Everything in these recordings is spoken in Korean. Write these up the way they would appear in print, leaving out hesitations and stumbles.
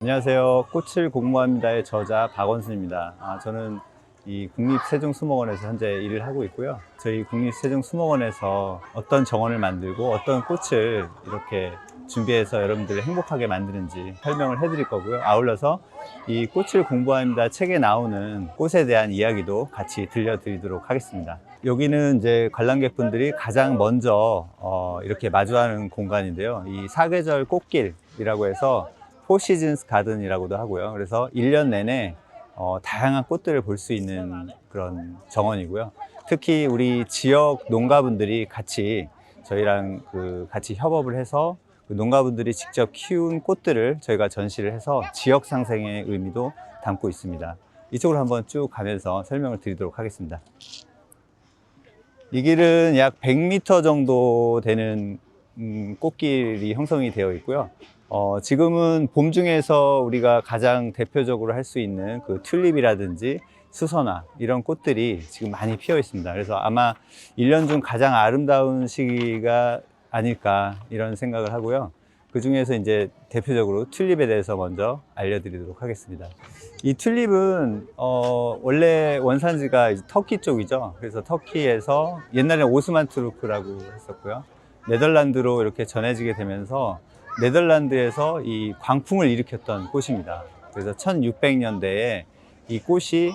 안녕하세요. 꽃을 공모합니다의 저자 박원순입니다. 저는 이 국립세종수목원에서 현재 일을 하고 있고요. 저희 국립세종수목원에서 어떤 정원을 만들고 어떤 꽃을 이렇게 준비해서 여러분들을 행복하게 만드는지 설명을 해드릴 거고요. 아울러서 이 꽃을 공부합니다 책에 나오는 꽃에 대한 이야기도 같이 들려드리도록 하겠습니다. 여기는 이제 관람객분들이 가장 먼저 이렇게 마주하는 공간인데요. 이 사계절 꽃길이라고 해서 포시즌스 가든이라고도 하고요. 그래서 1년 내내 다양한 꽃들을 볼 수 있는 그런 정원이고요. 특히 우리 지역 농가분들이 저희랑 같이 협업을 해서 그 농가분들이 직접 키운 꽃들을 저희가 전시를 해서 지역 상생의 의미도 담고 있습니다. 이쪽으로 한번 쭉 가면서 설명을 드리도록 하겠습니다. 이 길은 약 100m 정도 되는 꽃길이 형성이 되어 있고요. 지금은 봄 중에서 우리가 가장 대표적으로 할 수 있는 그 튤립이라든지 수선화 이런 꽃들이 지금 많이 피어 있습니다. 그래서 아마 1년 중 가장 아름다운 시기가 아닐까 이런 생각을 하고요. 그 중에서 이제 대표적으로 튤립에 대해서 먼저 알려드리도록 하겠습니다. 이 튤립은 원래 원산지가 터키 쪽이죠. 그래서 터키에서 옛날에 오스만 투르크라고 했었고요. 네덜란드로 이렇게 전해지게 되면서 네덜란드에서 이 광풍을 일으켰던 꽃입니다. 그래서 1600년대에 이 꽃이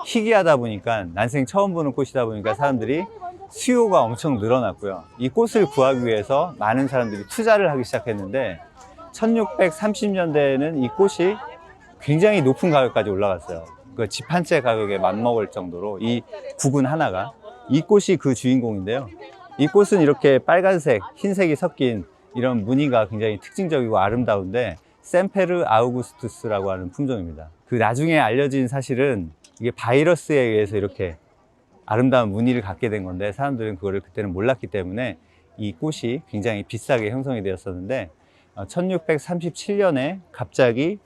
희귀하다 보니까, 난생 처음 보는 꽃이다 보니까 사람들이 수요가 엄청 늘어났고요. 이 꽃을 구하기 위해서 많은 사람들이 투자를 하기 시작했는데 1630년대에는 이 꽃이 굉장히 높은 가격까지 올라갔어요. 그 집 한 채 가격에 맞먹을 정도로 이 구근 하나가, 이 꽃이 그 주인공인데요. 이 꽃은 이렇게 빨간색, 흰색이 섞인 이런 무늬가 굉장히 특징적이고 아름다운데 샘페르 아우구스투스라고 하는 품종입니다. 그 나중에 알려진 사실은 이게 바이러스에 의해서 이렇게 아름다운 무늬를 갖게 된 건데 사람들은 그거를 그때는 몰랐기 때문에 이 꽃이 굉장히 비싸게 형성이 되었었는데 1637년에 갑자기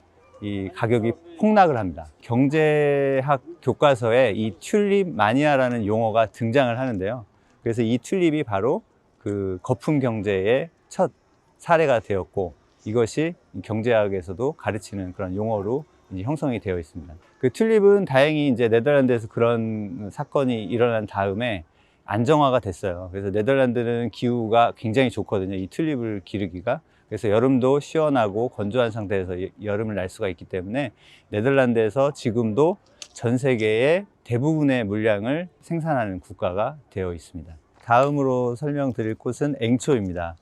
이 가격이 폭락을 합니다. 경제학 교과서에 이 튤립 마니아라는 용어가 등장을 하는데요. 그래서 이 튤립이 바로 그 거품 경제의 첫 사례가 되었고, 이것이 경제학에서도 가르치는 그런 용어로 이제 형성이 되어 있습니다. 그 튤립은 다행히 이제 네덜란드에서 그런 사건이 일어난 다음에 안정화가 됐어요. 그래서 네덜란드는 기후가 굉장히 좋거든요. 이 튤립을 기르기가. 그래서 여름도 시원하고 건조한 상태에서 여름을 날 수가 있기 때문에 네덜란드에서 지금도 전 세계의 대부분의 물량을 생산하는 국가가 되어 있습니다. 다음으로 설명드릴 꽃은 앵초입니다.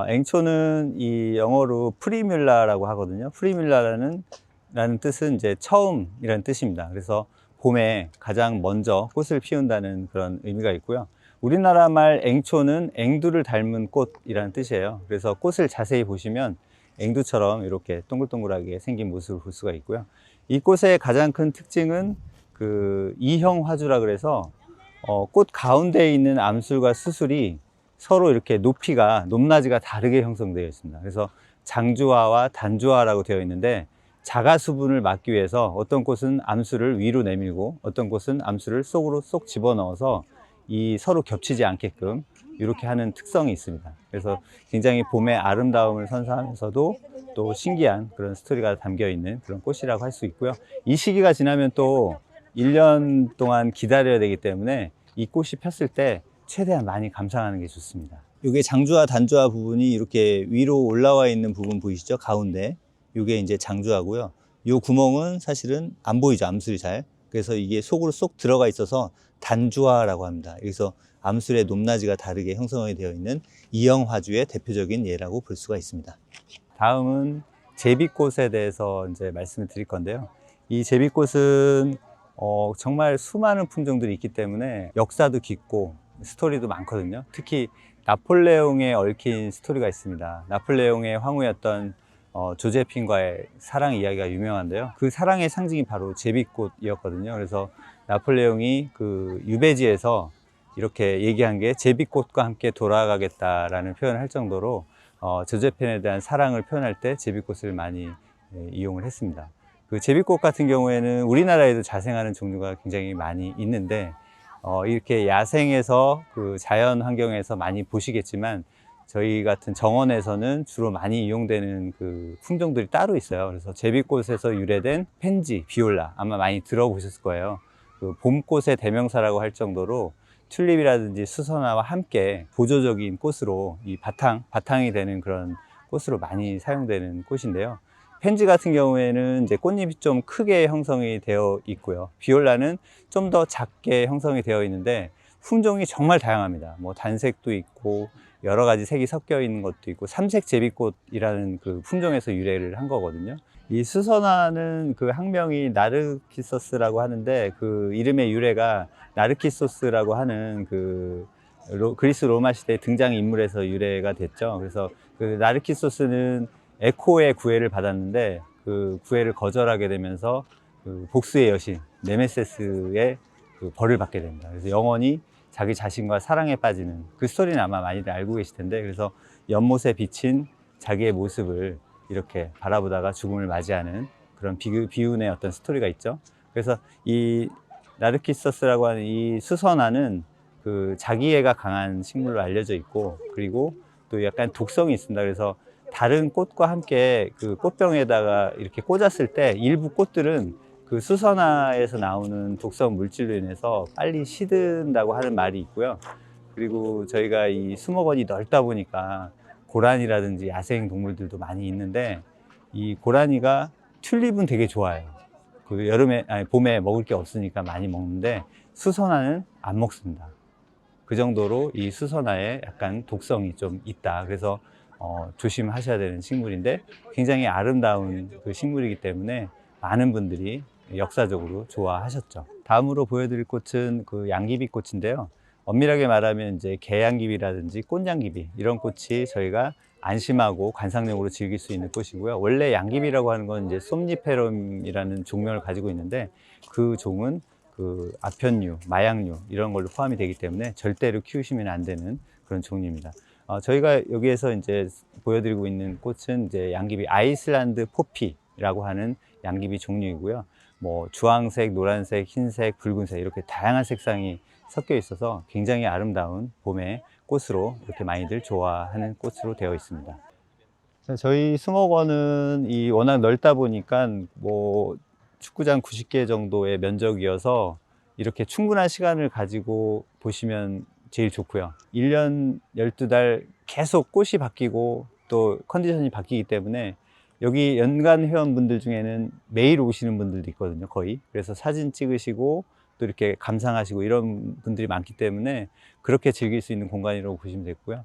앵초는 이 영어로 프리뮬라라고 하거든요. 프리뮬라라는 뜻은 이제 처음이라는 뜻입니다. 그래서 봄에 가장 먼저 꽃을 피운다는 그런 의미가 있고요. 우리나라 말 앵초는 앵두를 닮은 꽃이라는 뜻이에요. 그래서 꽃을 자세히 보시면 앵두처럼 이렇게 동글동글하게 생긴 모습을 볼 수가 있고요. 이 꽃의 가장 큰 특징은 그 이형 화주라 그래서 꽃 가운데에 있는 암술과 수술이 서로 이렇게 높낮이가 다르게 형성되어 있습니다. 그래서 장주화와 단주화라고 되어 있는데, 자가 수분을 막기 위해서 어떤 꽃은 암술을 위로 내밀고 어떤 꽃은 암술을 속으로 쏙 집어넣어서 이 서로 겹치지 않게끔 이렇게 하는 특성이 있습니다. 그래서 굉장히 봄의 아름다움을 선사하면서도 또 신기한 그런 스토리가 담겨 있는 그런 꽃이라고 할 수 있고요. 이 시기가 지나면 또 1년 동안 기다려야 되기 때문에 이 꽃이 폈을 때 최대한 많이 감상하는 게 좋습니다. 이게 장주화 단주화 부분이 이렇게 위로 올라와 있는 부분 보이시죠? 가운데 이게 이제 장주화고요. 이 구멍은 사실은 안 보이죠, 암술이 잘. 그래서 이게 속으로 쏙 들어가 있어서 단주화라고 합니다. 그래서 암술의 높낮이가 다르게 형성이 되어 있는 이형화주의 대표적인 예라고 볼 수가 있습니다. 다음은 제비꽃에 대해서 이제 말씀을 드릴 건데요. 이 제비꽃은 정말 수많은 품종들이 있기 때문에 역사도 깊고 스토리도 많거든요. 특히 나폴레옹에 얽힌 스토리가 있습니다. 나폴레옹의 황후였던 조제핀과의 사랑 이야기가 유명한데요. 그 사랑의 상징이 바로 제비꽃이었거든요. 그래서 나폴레옹이 그 유배지에서 이렇게 얘기한 게 제비꽃과 함께 돌아가겠다라는 표현을 할 정도로 조제핀에 대한 사랑을 표현할 때 제비꽃을 많이 이용을 했습니다. 그 제비꽃 같은 경우에는 우리나라에도 자생하는 종류가 굉장히 많이 있는데 이렇게 야생에서 그 자연 환경에서 많이 보시겠지만 저희 같은 정원에서는 주로 많이 이용되는 그 품종들이 따로 있어요. 그래서 제비꽃에서 유래된 펜지, 비올라 아마 많이 들어보셨을 거예요. 그 봄꽃의 대명사라고 할 정도로 튤립이라든지 수선화와 함께 보조적인 꽃으로 이 바탕이 되는 그런 꽃으로 많이 사용되는 꽃인데요. 펜지 같은 경우에는 이제 꽃잎이 좀 크게 형성이 되어 있고요. 비올라는 좀 더 작게 형성이 되어 있는데 품종이 정말 다양합니다. 뭐 단색도 있고 여러 가지 색이 섞여 있는 것도 있고 삼색 제비꽃이라는 그 품종에서 유래를 한 거거든요. 이 수선화는 그 학명이 나르키소스라고 하는데 그 이름의 유래가 나르키소스라고 하는 그 그리스 로마 시대 등장 인물에서 유래가 됐죠. 그래서 그 나르키소스는 에코의 구애를 받았는데 그 구애를 거절하게 되면서 그 복수의 여신 네메세스의 그 벌을 받게 됩니다. 그래서 영원히 자기 자신과 사랑에 빠지는 그 스토리는 아마 많이들 알고 계실 텐데, 그래서 연못에 비친 자기의 모습을 이렇게 바라보다가 죽음을 맞이하는 그런 비운의 어떤 스토리가 있죠. 그래서 이 나르키소스라고 하는 이 수선화는 그 자기애가 강한 식물로 알려져 있고, 그리고 또 약간 독성이 있습니다. 그래서 다른 꽃과 함께 그 꽃병에다가 이렇게 꽂았을 때 일부 꽃들은 그 수선화에서 나오는 독성 물질로 인해서 빨리 시든다고 하는 말이 있고요. 그리고 저희가 이 수목원이 넓다 보니까 고라니라든지 야생 동물들도 많이 있는데, 이 고라니가 튤립은 되게 좋아해요. 그 봄에 먹을 게 없으니까 많이 먹는데 수선화는 안 먹습니다. 그 정도로 이 수선화에 약간 독성이 좀 있다. 그래서 조심하셔야 되는 식물인데 굉장히 아름다운 그 식물이기 때문에 많은 분들이 역사적으로 좋아하셨죠. 다음으로 보여드릴 꽃은 그 양귀비 꽃인데요. 엄밀하게 말하면 이제 개양귀비라든지 꽃양귀비 이런 꽃이 저희가 안심하고 관상용으로 즐길 수 있는 꽃이고요. 원래 양귀비라고 하는 건 이제 솜니페럼이라는 종명을 가지고 있는데 그 종은 그 아편류, 마약류 이런 걸로 포함이 되기 때문에 절대로 키우시면 안 되는 그런 종류입니다. 저희가 여기에서 이제 보여드리고 있는 꽃은 이제 양귀비 아이슬란드 포피라고 하는 양귀비 종류이고요. 뭐 주황색, 노란색, 흰색, 붉은색 이렇게 다양한 색상이 섞여 있어서 굉장히 아름다운 봄의 꽃으로 이렇게 많이들 좋아하는 꽃으로 되어 있습니다. 저희 수목원은 이 워낙 넓다 보니까 뭐 축구장 90개 정도의 면적이어서 이렇게 충분한 시간을 가지고 보시면 제일 좋고요. 1년 12달 계속 꽃이 바뀌고 또 컨디션이 바뀌기 때문에 여기 연간 회원분들 중에는 매일 오시는 분들도 있거든요, 거의. 그래서 사진 찍으시고 또 이렇게 감상하시고 이런 분들이 많기 때문에 그렇게 즐길 수 있는 공간이라고 보시면 되고요.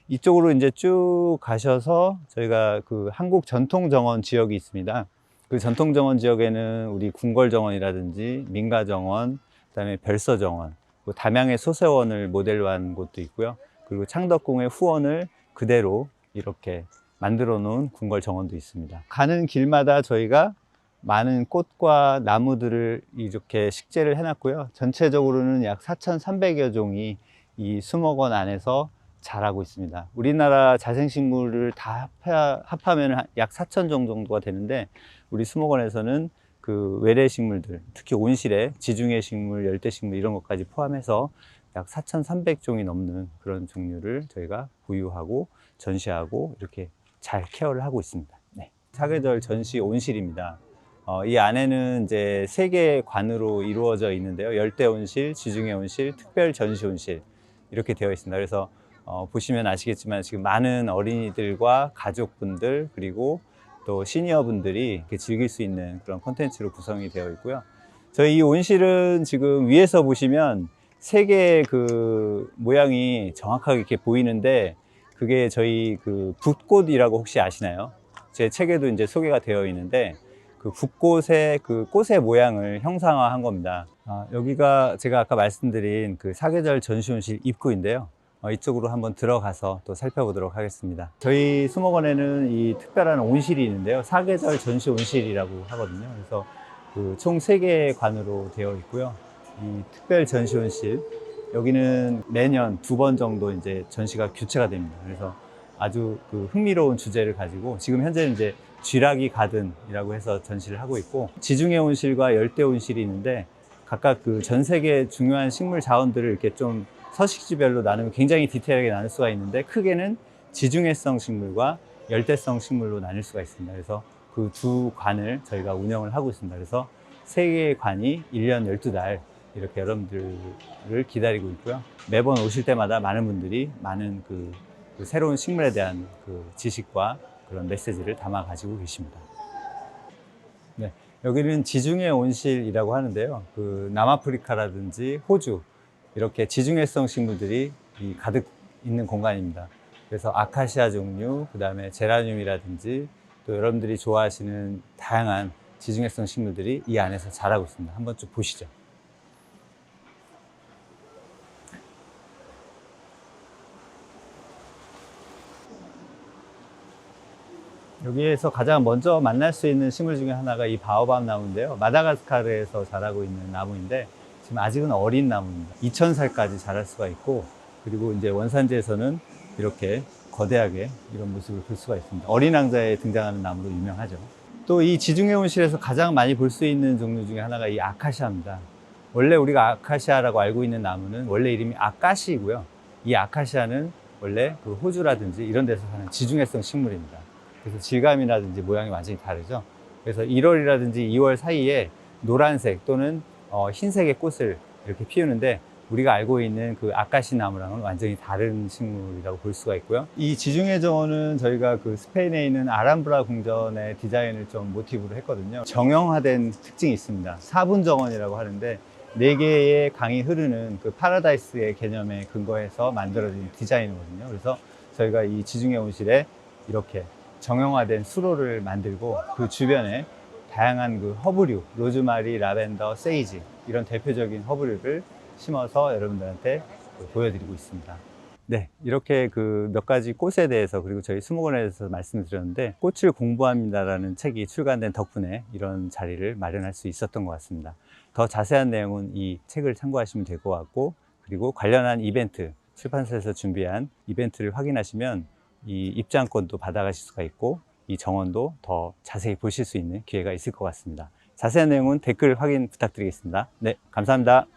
이쪽으로 이제 쭉 가셔서 저희가 그 한국 전통정원 지역이 있습니다. 그 전통정원 지역에는 우리 궁궐정원이라든지 민가정원, 그다음에 별서정원, 담양의 소서원을 모델로 한 곳도 있고요. 그리고 창덕궁의 후원을 그대로 이렇게 만들어 놓은 궁궐정원도 있습니다. 가는 길마다 저희가 많은 꽃과 나무들을 이렇게 식재를 해놨고요. 전체적으로는 약 4,300여 종이 이 수목원 안에서 자라고 있습니다. 우리나라 자생식물을 다 합하면 약 4,000종 정도가 되는데, 우리 수목원에서는 그 외래식물들, 특히 온실에 지중해 식물, 열대식물 이런 것까지 포함해서 약 4,300종이 넘는 그런 종류를 저희가 보유하고 전시하고 이렇게 잘 케어를 하고 있습니다. 네. 사계절 전시 온실입니다. 이 안에는 이제 3개의 관으로 이루어져 있는데요. 열대 온실, 지중해 온실, 특별 전시 온실 이렇게 되어 있습니다. 그래서 보시면 아시겠지만 지금 많은 어린이들과 가족분들 그리고 또 시니어분들이 이렇게 즐길 수 있는 그런 콘텐츠로 구성이 되어 있고요. 저희 이 온실은 지금 위에서 보시면 3개의 그 모양이 정확하게 이렇게 보이는데, 그게 저희 그 붓꽃이라고 혹시 아시나요? 제 책에도 이제 소개가 되어 있는데 그 붓꽃의 그 꽃의 모양을 형상화한 겁니다. 여기가 제가 아까 말씀드린 그 사계절 전시온실 입구인데요. 이쪽으로 한번 들어가서 또 살펴보도록 하겠습니다. 저희 수목원에는 이 특별한 온실이 있는데요. 사계절 전시 온실이라고 하거든요. 그래서 그 총 3개의 관으로 되어 있고요. 이 특별 전시 온실, 여기는 매년 2번 정도 이제 전시가 교체가 됩니다. 그래서 아주 그 흥미로운 주제를 가지고 지금 현재는 이제 쥐라기 가든이라고 해서 전시를 하고 있고, 지중해 온실과 열대 온실이 있는데 각각 그 전 세계 중요한 식물 자원들을 이렇게 좀 서식지별로 나누면 굉장히 디테일하게 나눌 수가 있는데, 크게는 지중해성 식물과 열대성 식물로 나뉠 수가 있습니다. 그래서 그 두 관을 저희가 운영을 하고 있습니다. 그래서 세 개의 관이 1년 12달 이렇게 여러분들을 기다리고 있고요. 매번 오실 때마다 많은 분들이 많은 그 새로운 식물에 대한 그 지식과 그런 메시지를 담아 가지고 계십니다. 네, 여기는 지중해 온실이라고 하는데요. 그 남아프리카라든지 호주 이렇게 지중해성 식물들이 가득 있는 공간입니다. 그래서 아카시아 종류, 그 다음에 제라늄이라든지 또 여러분들이 좋아하시는 다양한 지중해성 식물들이 이 안에서 자라고 있습니다. 한번 쭉 보시죠. 여기에서 가장 먼저 만날 수 있는 식물 중에 하나가 이 바오밥 나무인데요. 마다가스카르에서 자라고 있는 나무인데 지금 아직은 어린 나무입니다. 2000살까지 자랄 수가 있고, 그리고 이제 원산지에서는 이렇게 거대하게 이런 모습을 볼 수가 있습니다. 어린 왕자에 등장하는 나무로 유명하죠. 또 이 지중해 온실에서 가장 많이 볼 수 있는 종류 중에 하나가 이 아카시아입니다. 원래 우리가 아카시아라고 알고 있는 나무는 원래 이름이 아까시이고요. 이 아카시아는 원래 그 호주라든지 이런 데서 사는 지중해성 식물입니다. 그래서 질감이라든지 모양이 완전히 다르죠. 그래서 1월이라든지 2월 사이에 노란색 또는 흰색의 꽃을 이렇게 피우는데, 우리가 알고 있는 그 아카시 나무랑은 완전히 다른 식물이라고 볼 수가 있고요. 이 지중해 정원은 저희가 그 스페인에 있는 아람브라 궁전의 디자인을 좀 모티브로 했거든요. 정형화된 특징이 있습니다. 4분 정원이라고 하는데 4개의 강이 흐르는 그 파라다이스의 개념에 근거해서 만들어진 디자인이거든요. 그래서 저희가 이 지중해 온실에 이렇게 정형화된 수로를 만들고 그 주변에 다양한 그 허브류, 로즈마리, 라벤더, 세이지 이런 대표적인 허브류를 심어서 여러분들한테 보여드리고 있습니다. 네, 이렇게 그 몇 가지 꽃에 대해서, 그리고 저희 수목원에 대해서 말씀드렸는데, 꽃을 공부합니다라는 책이 출간된 덕분에 이런 자리를 마련할 수 있었던 것 같습니다. 더 자세한 내용은 이 책을 참고하시면 될 것 같고, 그리고 관련한 이벤트, 출판사에서 준비한 이벤트를 확인하시면 이 입장권도 받아가실 수가 있고, 이 정원도 더 자세히 보실 수 있는 기회가 있을 것 같습니다. 자세한 내용은 댓글 확인 부탁드리겠습니다. 네, 감사합니다.